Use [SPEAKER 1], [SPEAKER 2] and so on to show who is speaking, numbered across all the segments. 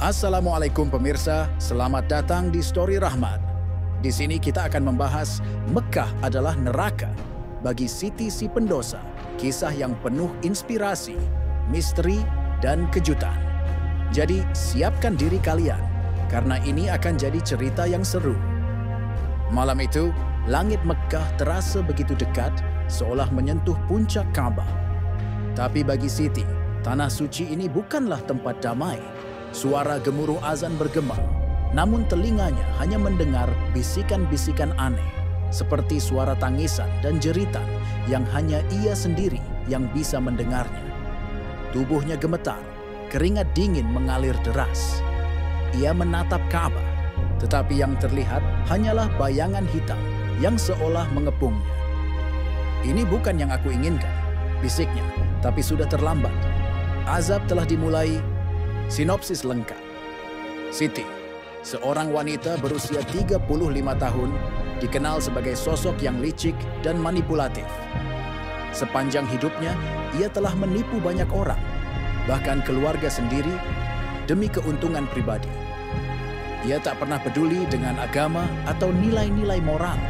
[SPEAKER 1] Assalamualaikum pemirsa, selamat datang di Story Rahmat. Di sini kita akan membahas Mekah adalah neraka bagi Siti si pendosa, kisah yang penuh inspirasi, misteri, dan kejutan. Jadi siapkan diri kalian, karena ini akan jadi cerita yang seru. Malam itu, langit Mekah terasa begitu dekat, seolah menyentuh puncak Ka'bah. Tapi bagi Siti, tanah suci ini bukanlah tempat damai. Suara gemuruh azan bergema, namun telinganya hanya mendengar bisikan-bisikan aneh, seperti suara tangisan dan jeritan yang hanya ia sendiri yang bisa mendengarnya. Tubuhnya gemetar, keringat dingin mengalir deras. Ia menatap Ka'bah, tetapi yang terlihat hanyalah bayangan hitam yang seolah mengepungnya. "Ini bukan yang aku inginkan," bisiknya, tapi sudah terlambat. Azab telah dimulai. Sinopsis lengkap. Siti, seorang wanita berusia 35 tahun, dikenal sebagai sosok yang licik dan manipulatif. Sepanjang hidupnya, ia telah menipu banyak orang, bahkan keluarga sendiri, demi keuntungan pribadi. Ia tak pernah peduli dengan agama atau nilai-nilai moral.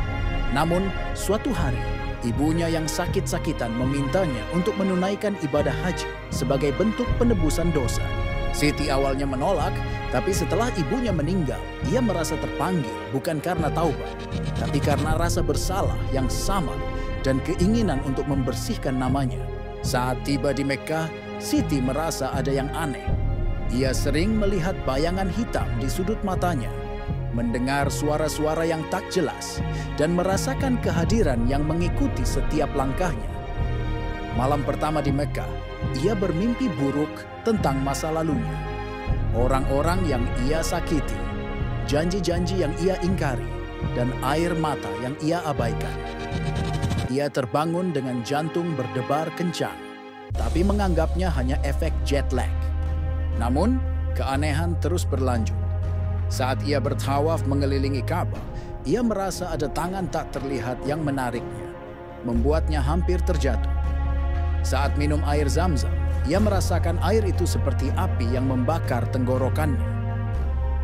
[SPEAKER 1] Namun, suatu hari, ibunya yang sakit-sakitan memintanya untuk menunaikan ibadah haji sebagai bentuk penebusan dosa. Siti awalnya menolak, tapi setelah ibunya meninggal, ia merasa terpanggil bukan karena taubat, tapi karena rasa bersalah yang sama dan keinginan untuk membersihkan namanya. Saat tiba di Mekah, Siti merasa ada yang aneh. Ia sering melihat bayangan hitam di sudut matanya, mendengar suara-suara yang tak jelas, dan merasakan kehadiran yang mengikuti setiap langkahnya. Malam pertama di Mekah, ia bermimpi buruk tentang masa lalunya. Orang-orang yang ia sakiti, janji-janji yang ia ingkari, dan air mata yang ia abaikan. Ia terbangun dengan jantung berdebar kencang, tapi menganggapnya hanya efek jet lag. Namun, keanehan terus berlanjut. Saat ia bertawaf mengelilingi Ka'bah, ia merasa ada tangan tak terlihat yang menariknya, membuatnya hampir terjatuh. Saat minum air Zam-Zam, ia merasakan air itu seperti api yang membakar tenggorokannya.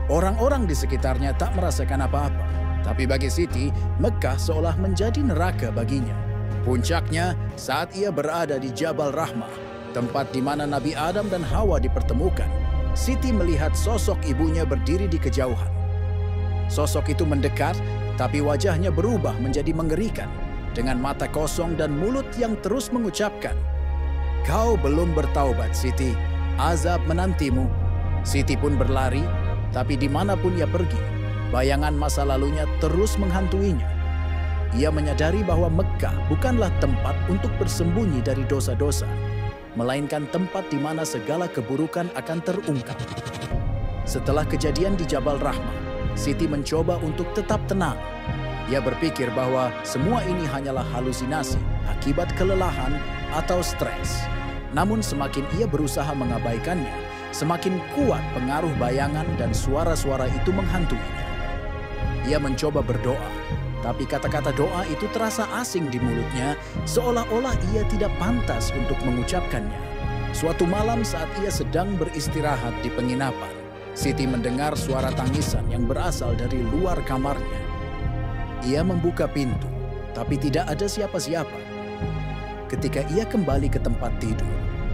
[SPEAKER 1] Orang-orang di sekitarnya tak merasakan apa-apa, tapi bagi Siti, Mekah seolah menjadi neraka baginya. Puncaknya saat ia berada di Jabal Rahmah, tempat di mana Nabi Adam dan Hawa dipertemukan. Siti melihat sosok ibunya berdiri di kejauhan. Sosok itu mendekat, tapi wajahnya berubah menjadi mengerikan, dengan mata kosong dan mulut yang terus mengucapkan, "Kau belum bertaubat, Siti. Azab menantimu." Siti pun berlari, tapi dimanapun ia pergi, bayangan masa lalunya terus menghantuinya. Ia menyadari bahwa Mekah bukanlah tempat untuk bersembunyi dari dosa-dosa, melainkan tempat di mana segala keburukan akan terungkap. Setelah kejadian di Jabal Rahmah, Siti mencoba untuk tetap tenang. Ia berpikir bahwa semua ini hanyalah halusinasi akibat kelelahan atau stres. Namun semakin ia berusaha mengabaikannya, semakin kuat pengaruh bayangan dan suara-suara itu menghantuinya. Ia mencoba berdoa, tapi kata-kata doa itu terasa asing di mulutnya, seolah-olah ia tidak pantas untuk mengucapkannya. Suatu malam saat ia sedang beristirahat di penginapan, Siti mendengar suara tangisan yang berasal dari luar kamarnya. Ia membuka pintu, tapi tidak ada siapa-siapa. Ketika ia kembali ke tempat tidur,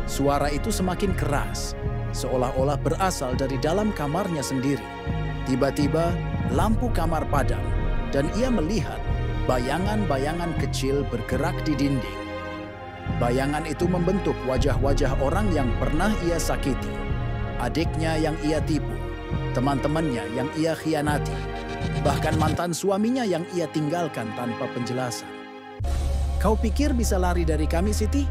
[SPEAKER 1] suara itu semakin keras, seolah-olah berasal dari dalam kamarnya sendiri. Tiba-tiba, lampu kamar padam, dan ia melihat bayangan-bayangan kecil bergerak di dinding. Bayangan itu membentuk wajah-wajah orang yang pernah ia sakiti, adiknya yang ia tipu, teman-temannya yang ia khianati, bahkan mantan suaminya yang ia tinggalkan tanpa penjelasan. "Kau pikir bisa lari dari kami, Siti?"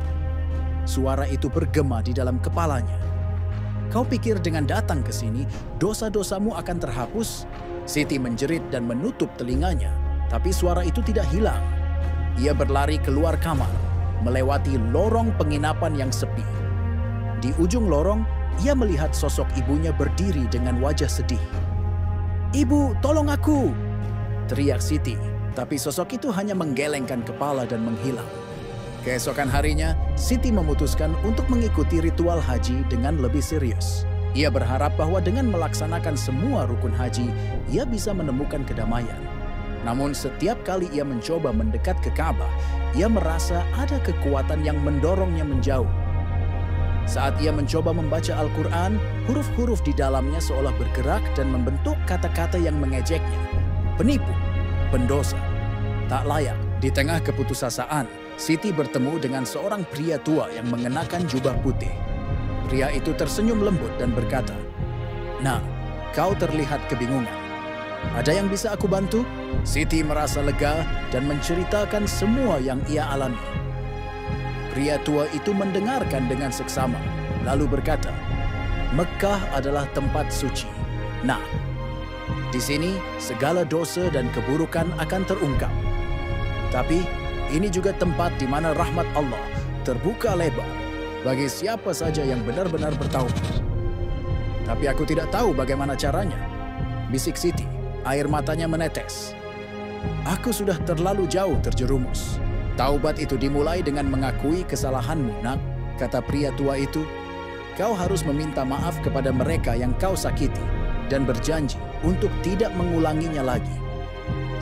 [SPEAKER 1] Suara itu bergema di dalam kepalanya. "Kau pikir dengan datang ke sini, dosa-dosamu akan terhapus?" Siti menjerit dan menutup telinganya, tapi suara itu tidak hilang. Ia berlari keluar kamar, melewati lorong penginapan yang sepi. Di ujung lorong, ia melihat sosok ibunya berdiri dengan wajah sedih. "Ibu, tolong aku!" teriak Siti, tapi sosok itu hanya menggelengkan kepala dan menghilang. Keesokan harinya, Siti memutuskan untuk mengikuti ritual haji dengan lebih serius. Ia berharap bahwa dengan melaksanakan semua rukun haji, ia bisa menemukan kedamaian. Namun setiap kali ia mencoba mendekat ke Ka'bah, ia merasa ada kekuatan yang mendorongnya menjauh. Saat ia mencoba membaca Al-Quran, huruf-huruf di dalamnya seolah bergerak dan membentuk kata-kata yang mengejeknya. Penipu, pendosa, tak layak. Di tengah keputusasaan, Siti bertemu dengan seorang pria tua yang mengenakan jubah putih. Pria itu tersenyum lembut dan berkata, "Nah, kau terlihat kebingungan. Ada yang bisa aku bantu?" Siti merasa lega dan menceritakan semua yang ia alami. Pria tua itu mendengarkan dengan seksama, lalu berkata, "Mekah adalah tempat suci. Nah, di sini segala dosa dan keburukan akan terungkap. Tapi ini juga tempat di mana rahmat Allah terbuka lebar bagi siapa saja yang benar-benar bertaubat." "Tapi aku tidak tahu bagaimana caranya," bisik Siti, air matanya menetes. "Aku sudah terlalu jauh terjerumus." "Taubat itu dimulai dengan mengakui kesalahanmu, nak," kata pria tua itu. "Kau harus meminta maaf kepada mereka yang kau sakiti dan berjanji untuk tidak mengulanginya lagi."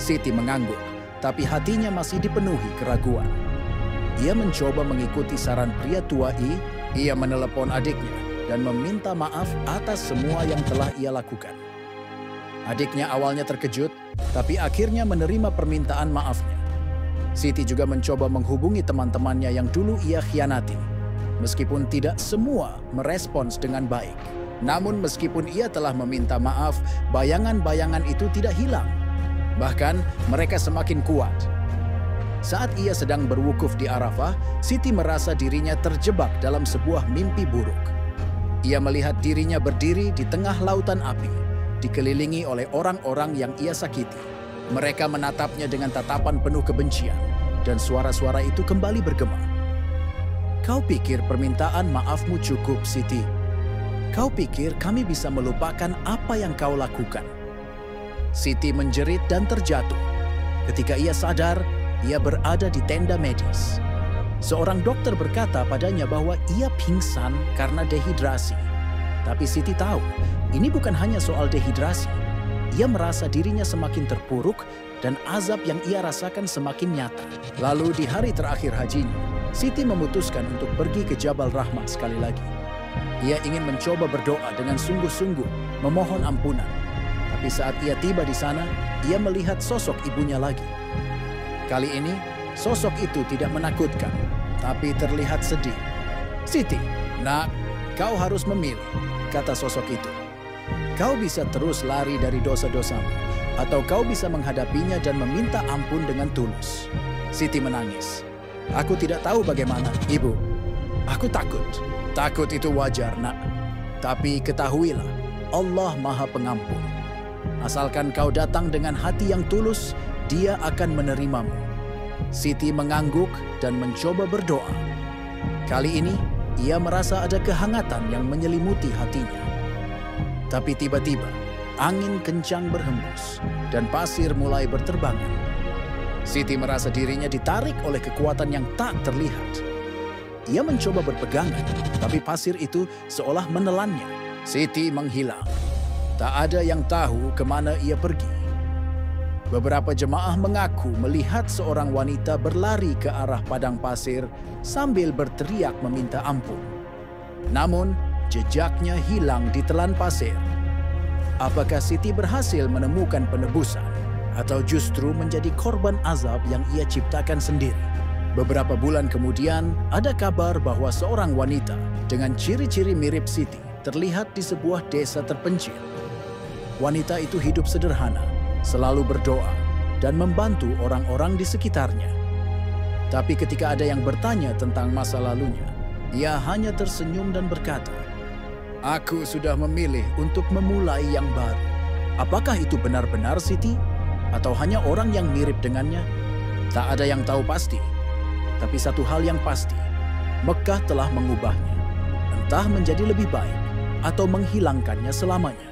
[SPEAKER 1] Siti mengangguk, tapi hatinya masih dipenuhi keraguan. Ia mencoba mengikuti saran pria tua ini. Ia menelepon adiknya dan meminta maaf atas semua yang telah ia lakukan. Adiknya awalnya terkejut, tapi akhirnya menerima permintaan maafnya. Siti juga mencoba menghubungi teman-temannya yang dulu ia khianati. Meskipun tidak semua merespons dengan baik. Namun meskipun ia telah meminta maaf, bayangan-bayangan itu tidak hilang. Bahkan mereka semakin kuat. Saat ia sedang berwukuf di Arafah, Siti merasa dirinya terjebak dalam sebuah mimpi buruk. Ia melihat dirinya berdiri di tengah lautan api, dikelilingi oleh orang-orang yang ia sakiti. Mereka menatapnya dengan tatapan penuh kebencian, dan suara-suara itu kembali bergema. "Kau pikir permintaan maafmu cukup, Siti? Kau pikir kami bisa melupakan apa yang kau lakukan?" Siti menjerit dan terjatuh. Ketika ia sadar, ia berada di tenda medis. Seorang dokter berkata padanya bahwa ia pingsan karena dehidrasi. Tapi Siti tahu, ini bukan hanya soal dehidrasi. Ia merasa dirinya semakin terpuruk dan azab yang ia rasakan semakin nyata. Lalu di hari terakhir hajinya, Siti memutuskan untuk pergi ke Jabal Rahmah sekali lagi. Ia ingin mencoba berdoa dengan sungguh-sungguh, memohon ampunan. Tapi saat ia tiba di sana, ia melihat sosok ibunya lagi. Kali ini, sosok itu tidak menakutkan, tapi terlihat sedih. "Siti, nak, kau harus memilih," kata sosok itu. "Kau bisa terus lari dari dosa-dosamu, atau kau bisa menghadapinya dan meminta ampun dengan tulus." Siti menangis. "Aku tidak tahu bagaimana, Ibu. Aku takut." "Takut itu wajar, nak. Tapi ketahuilah, Allah Maha Pengampun. Asalkan kau datang dengan hati yang tulus, Dia akan menerimamu." Siti mengangguk dan mencoba berdoa. Kali ini, ia merasa ada kehangatan yang menyelimuti hatinya. Tapi tiba-tiba, angin kencang berhembus dan pasir mulai berterbangan. Siti merasa dirinya ditarik oleh kekuatan yang tak terlihat. Ia mencoba berpegangan, tapi pasir itu seolah menelannya. Siti menghilang. Tak ada yang tahu kemana ia pergi. Beberapa jemaah mengaku melihat seorang wanita berlari ke arah padang pasir sambil berteriak meminta ampun. Namun, jejaknya hilang di telan pasir. Apakah Siti berhasil menemukan penebusan atau justru menjadi korban azab yang ia ciptakan sendiri? Beberapa bulan kemudian, ada kabar bahwa seorang wanita dengan ciri-ciri mirip Siti terlihat di sebuah desa terpencil. Wanita itu hidup sederhana, selalu berdoa, dan membantu orang-orang di sekitarnya. Tapi ketika ada yang bertanya tentang masa lalunya, ia hanya tersenyum dan berkata, "Aku sudah memilih untuk memulai yang baru." Apakah itu benar-benar Siti? Atau hanya orang yang mirip dengannya? Tak ada yang tahu pasti. Tapi satu hal yang pasti, Mekah telah mengubahnya. Entah menjadi lebih baik atau menghilangkannya selamanya.